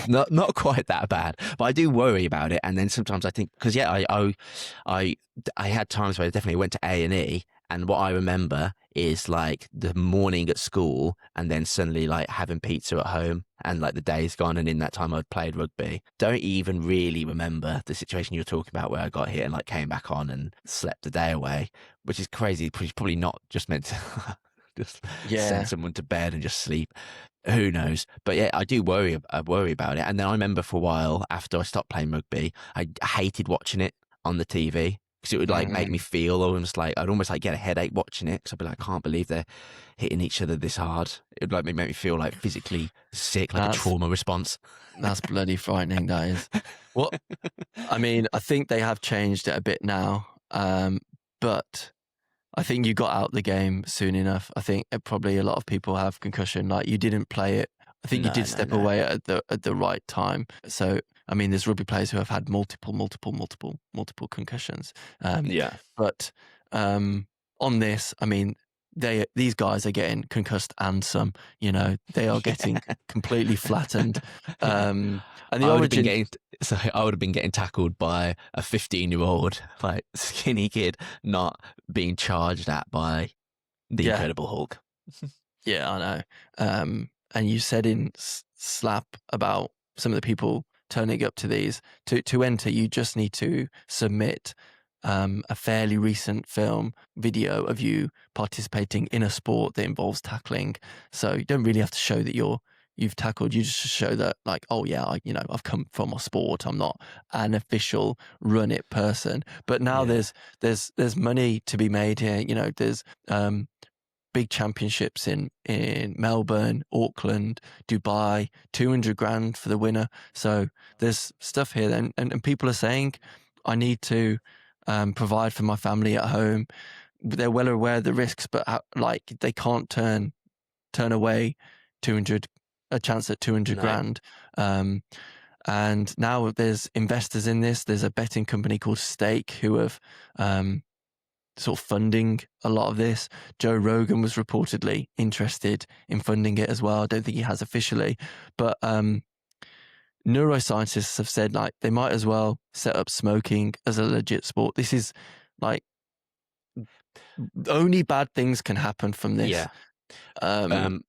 not quite that bad, but I do worry about it. And then sometimes I think, because I had times where I definitely went to A&E, and what I remember is like the morning at school, and then suddenly like having pizza at home, and like the day's gone, and in that time I'd played rugby. Don't even really remember the situation you're talking about where I got hit and like came back on and slept the day away, which is crazy. Probably not just meant to just send someone to bed and just sleep. Who knows? But yeah, I do worry about it. And then I remember for a while after I stopped playing rugby, I hated watching it on the TV, because it would like make me feel almost like I'd almost like get a headache watching it, because I'd be like, I can't believe they're hitting each other this hard. It would like make me feel like physically sick, like a trauma response. That's bloody frightening, that is. Well, I mean, I think they have changed it a bit now, but I think you got out the game soon enough. I think probably a lot of people have concussion. Like, you didn't play it. I think you did step away at the right time. So, I mean, there's rugby players who have had multiple concussions. But on this, I mean, these guys are getting concussed and some. They are getting completely flattened. And the I would have been getting tackled by a 15-year-old, like skinny kid, not being charged at by the Incredible Hulk. Yeah, I know. And you said in Slap about some of the people turning up to these. To enter, you just need to submit a fairly recent video of you participating in a sport that involves tackling. So you don't really have to show that you're you've tackled, you just show that like, oh yeah, I've come from my sport. I'm not an official run it person. But now Yeah. there's money to be made here. There's big championships in Melbourne, Auckland, Dubai, 200 grand for the winner. So there's stuff here then, and people are saying, I need to provide for my family at home. They're well aware of the risks, but they can't turn away a chance at 200 No. grand. And now there's investors in this. There's a betting company called Stake who have sort of funding a lot of this. Joe Rogan was reportedly interested in funding it as well. I don't think he has officially, but neuroscientists have said like they might as well set up smoking as a legit sport. This is like only bad things can happen from this. Yeah.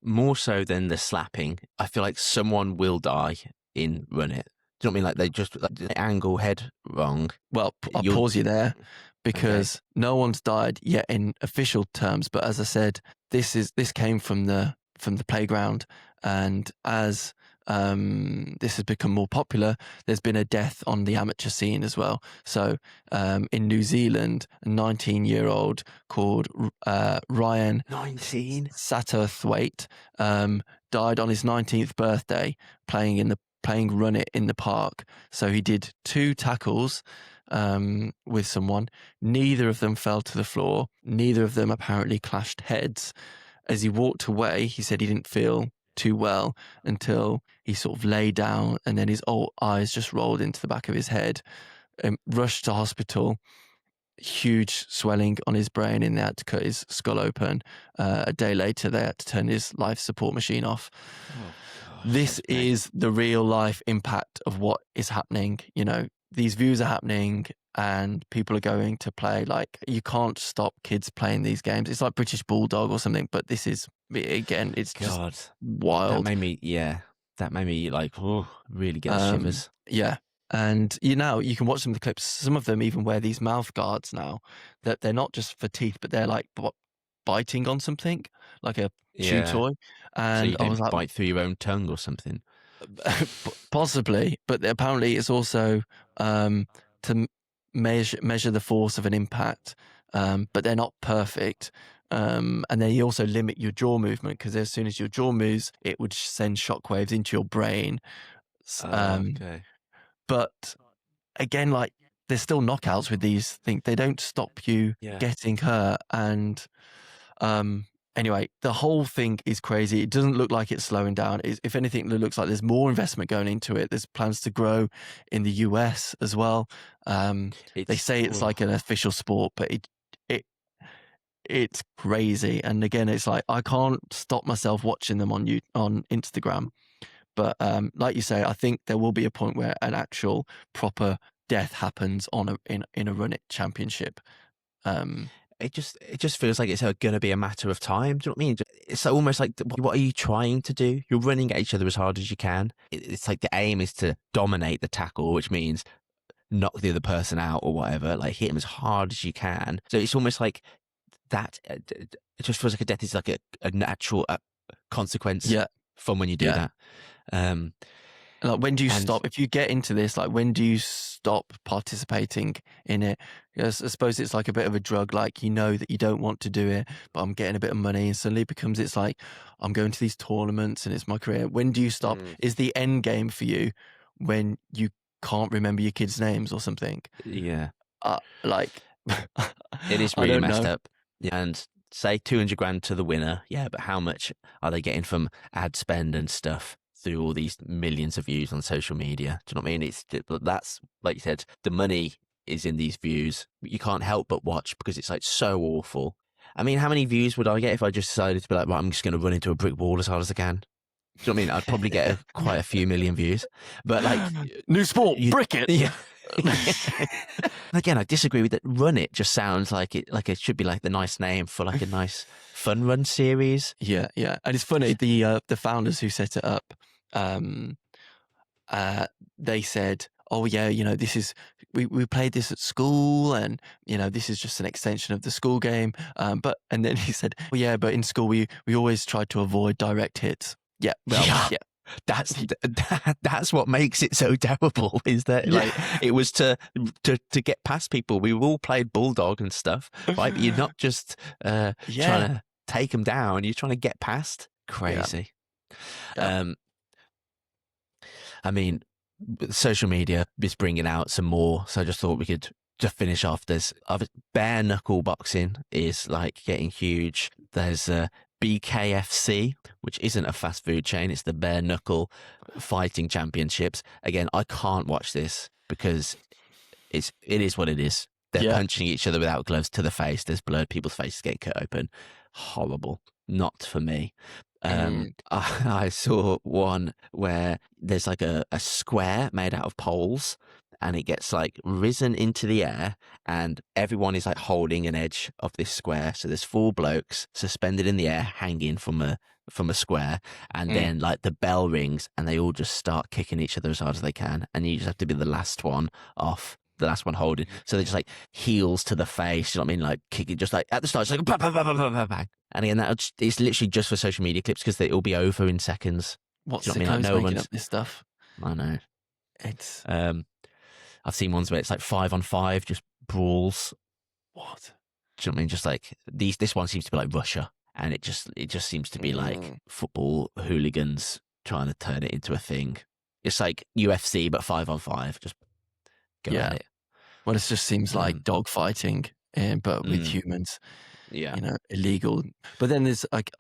More so than the slapping. I feel like someone will die in Run It. Do you know what I mean? Like they just the angle head wrong. Well, I'll pause you there because no one's died yet in official terms. But as I said, this came from the playground, and as this has become more popular, there's been a death on the amateur scene as well. So in New Zealand, a 19-year-old called Ryan 19 Satterthwaite died on his 19th birthday playing Run It in the park. So he did 2 tackles with someone. Neither of them fell to the floor. Neither of them apparently clashed heads. As he walked away, he said he didn't feel too well until he sort of lay down, and then his eyes just rolled into the back of his head. Rushed to hospital. Huge swelling on his brain, and they had to cut his skull open. A day later, they had to turn his life support machine off. This is the real life impact of what is happening. These views are happening and people are going to play. Like, you can't stop kids playing these games. It's like British Bulldog or something, but this is, again, it's just wild. That made me like, really get shivers. Yeah. And you can watch some of the clips. Some of them even wear these mouth guards now that they're not just for teeth, but they're like biting on something, like a chew toy. And so you I was like, bite through your own tongue or something. Possibly, but apparently it's also to measure the force of an impact, but they're not perfect. And then you also limit your jaw movement, because as soon as your jaw moves, it would send shockwaves into your brain. Okay. But again, like, there's still knockouts with these things. They don't stop you getting hurt. And anyway, the whole thing is crazy. It doesn't look like it's slowing down. If anything, it looks like there's more investment going into it. There's plans to grow in the US as well. They say it's like an official sport, but it's crazy. And again, it's like I can't stop myself watching them on Instagram. But like you say, I think there will be a point where an actual proper death happens in a Run It championship. It just feels like it's going to be a matter of time. Do you know what I mean? It's almost like, what are you trying to do? You're running at each other as hard as you can. It's like the aim is to dominate the tackle, which means knock the other person out or whatever. Like, hit them as hard as you can. So it's almost like that. It just feels like a death is like a natural consequence from when you do that. Like, when do you stop? If you get into this, like, when do you stop participating in it? Yes, I suppose it's like a bit of a drug. Like, you know that you don't want to do it, but I'm getting a bit of money, and suddenly it becomes, it's like, I'm going to these tournaments and it's my career. When do you stop? Is the end game for you when you can't remember your kids' names or something? Yeah. Like, it is really messed up. And say 200 grand to the winner. Yeah, but how much are they getting from ad spend and stuff through all these millions of views on social media? Do you know what I mean? That's, like you said, the money is in these views. You can't help but watch because it's like so awful. I mean, how many views would I get if I just decided to be like, right, I'm just going to run into a brick wall as hard as I can? Do you know what I mean? I'd probably get quite a few million views. But like, new sport, brick it. Yeah. Again, I disagree with that. Run It just sounds like it should be like the nice name for like a nice fun run series. Yeah. And it's funny, the founders who set it up, they said, oh yeah, this is, we played this at school, and this is just an extension of the school game. And then he said, well, yeah, but in school we always tried to avoid direct hits. Yeah. That's what makes it so terrible. Is that like it was to get past people. We all played bulldog and stuff, right? But you're not just trying to take them down. You're trying to get past. Crazy. Yeah. I mean, social media is bringing out some more. So I just thought we could just finish off. There's bare knuckle boxing is like getting huge. There's BKFC, which isn't a fast food chain. It's the bare knuckle fighting championships. Again, I can't watch this because it is what it is. They're punching each other without gloves to the face. There's blood. People's faces getting cut open. Horrible. Not for me. I saw one where there's like a square made out of poles, and it gets like risen into the air, and everyone is like holding an edge of this square. So there's 4 blokes suspended in the air, hanging from a square, and then like the bell rings, and they all just start kicking each other as hard as they can, and you just have to be the last one off. The last one holding. So they just like heels to the face, you know what I mean? Like kicking, just like at the start, it's like bang, bang, bang, bang, bang, bang. And again, it's literally just for social media clips because it'll be over in seconds. What's you know the what I mean? Like, making up this stuff? I know. It's I've seen ones where it's like 5-on-5, just brawls. What? Do you know what I mean? Just like this one seems to be like Russia, and it just seems to be like football hooligans trying to turn it into a thing. It's like UFC but 5-on-5. Just go at it. Well, it just seems like dog fighting, but with humans. Yeah, illegal. But then there's like,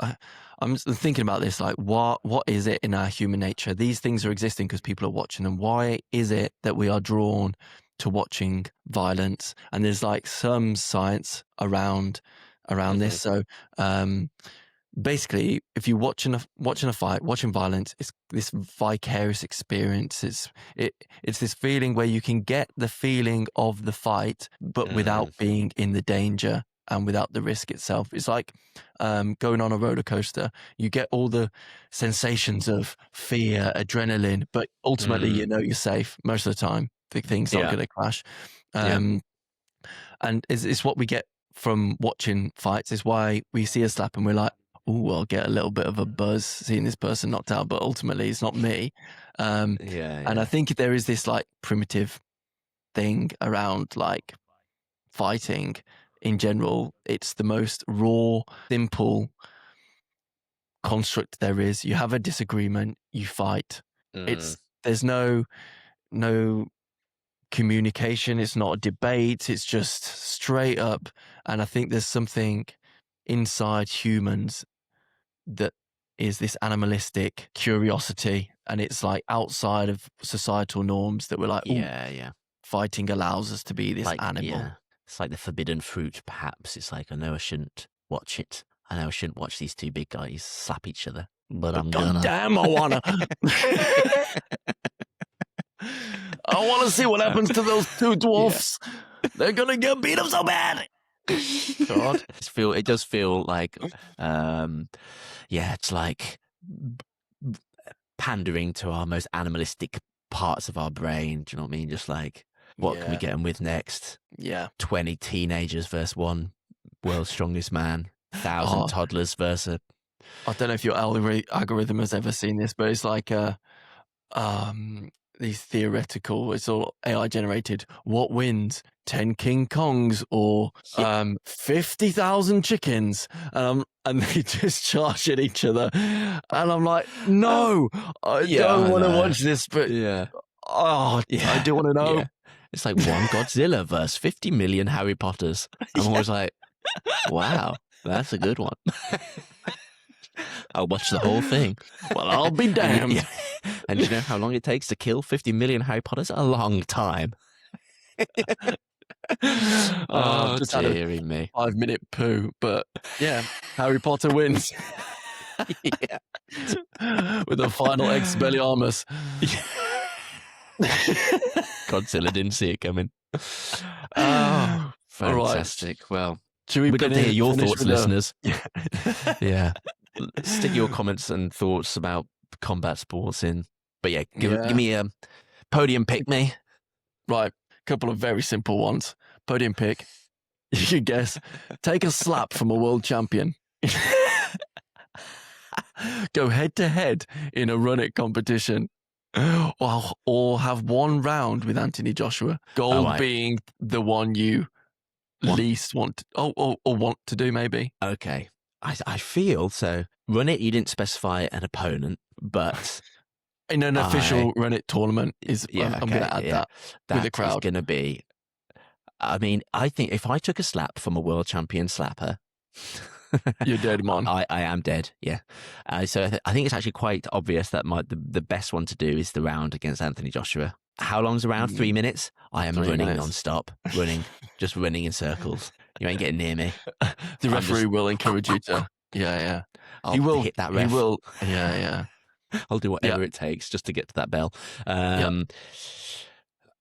I'm thinking about this, like, what is it in our human nature? These things are existing because people are watching them. Why is it that we are drawn to watching violence? And there's like some science around this. So, basically, if you're watching a fight, watching violence, it's this vicarious experience. It's this feeling where you can get the feeling of the fight, but without being in the danger and without the risk itself. It's like going on a roller coaster. You get all the sensations of fear, adrenaline, but ultimately you're safe most of the time. The thing's not going to crash. And it's what we get from watching fights. It's why we see a slap and we're like, oh, I'll get a little bit of a buzz seeing this person knocked out, but ultimately it's not me. And I think there is this like primitive thing around like fighting in general. It's the most raw, simple construct there is. You have a disagreement, you fight. There's no communication. It's not a debate. It's just straight up. And I think there's something inside humans that is this animalistic curiosity, and it's like outside of societal norms that we're like, fighting allows us to be this like, animal. Yeah. It's like the forbidden fruit, perhaps. It's like, I know I shouldn't watch it. I know I shouldn't watch these 2 big guys slap each other, but I'm gonna. Damn, I wanna. I want to see what happens to those 2 dwarfs. They're gonna get beat up so bad. God, it does feel like, it's like pandering to our most animalistic parts of our brain. Do you know what I mean? Just like, what can we get them with next? 20 teenagers versus 1 world's strongest man. 1,000 toddlers versus. I don't know if your algorithm has ever seen this, but it's like these theoretical, it's all AI generated. What wins? 10 King Kongs or 50,000 chickens? And they just charge at each other. And I'm like, no, I don't want to watch this, but I do want to know. Yeah. It's like 1 Godzilla versus 50 million Harry Potters. I'm always like, wow, that's a good one. I'll watch the whole thing. Well, I'll be damned. And you know how long it takes to kill 50 million Harry Potters? A long time. Just dearie me. 5-minute poo, but Harry Potter wins. With the final Expelliarmus. Godzilla didn't see it coming. Oh, fantastic. Right. Well, we'd love to hear your thoughts, listeners. Yeah. Stick your comments and thoughts about combat sports in. But give me a podium pick, me. Right. Couple of very simple ones. Podium pick. You guess. Take a slap from a world champion. go head to head in a run it competition, or have one round with Anthony Joshua. Gold right. being the one you least want to, or want to do, maybe. Okay. I feel so. Run it. You didn't specify an opponent, but In an official run it tournament is yeah. I'm going to add that with the crowd. Is going to be. I mean, I think if I took a slap from a world champion slapper, You're dead, man. I am dead. Yeah. So I think it's actually quite obvious that the best one to do is the round against Anthony Joshua. How long's the round? 3 minutes. I am 3 running minutes. non-stop, just running in circles. You ain't getting near me. The referee will encourage you to. Yeah. He will hit that ref. He will. Yeah. I'll do whatever it takes just to get to that bell.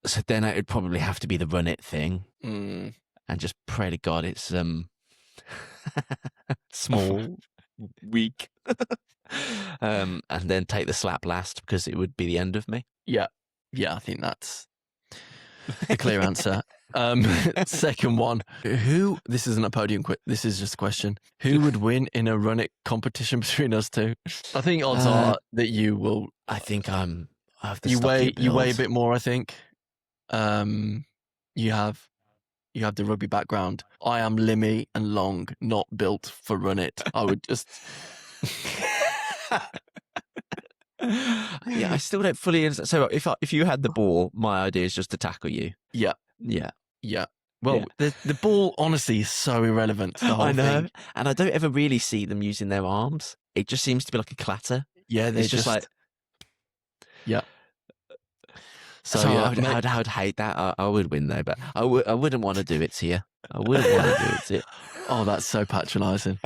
So then it would probably have to be the run it thing, and just pray to God it's small, weak, and then take the slap last because it would be the end of me. Yeah, I think that's the clear answer. Second one, this isn't a podium quiz, this is just a question. Who would win in a run it competition between us two? I think odds are that you will. I think I have the you weigh pills. a bit more, I think. You have the rugby background. I am limmy and long, not built for run it. I would just Yeah, I still don't fully understand. So if you had the ball, my idea is just to tackle you. Yeah. Well, the ball honestly is so irrelevant to the whole I know, thing. and I don't ever really see them using their arms. It just seems to be like a clatter. Yeah, It's just like So I would hate that. I would win though, but I wouldn't want to do it to you. I wouldn't want to do it to you. Oh, that's so patronising.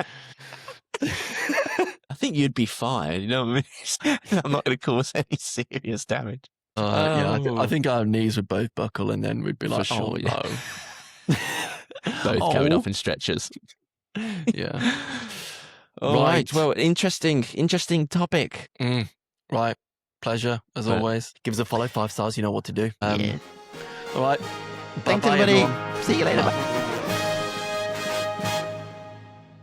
I think you'd be fine. You know what I mean? I'm not going to cause any serious damage. I think our knees would both buckle, and then we'd be like, sure, "Oh no!" Both going off in stretchers. Yeah. All right. Well, interesting topic. Right. Pleasure as always. Give us a follow, 5 stars. You know what to do. Yeah. All right. Thanks, Bye-bye, everybody. everyone. See you later. Bye.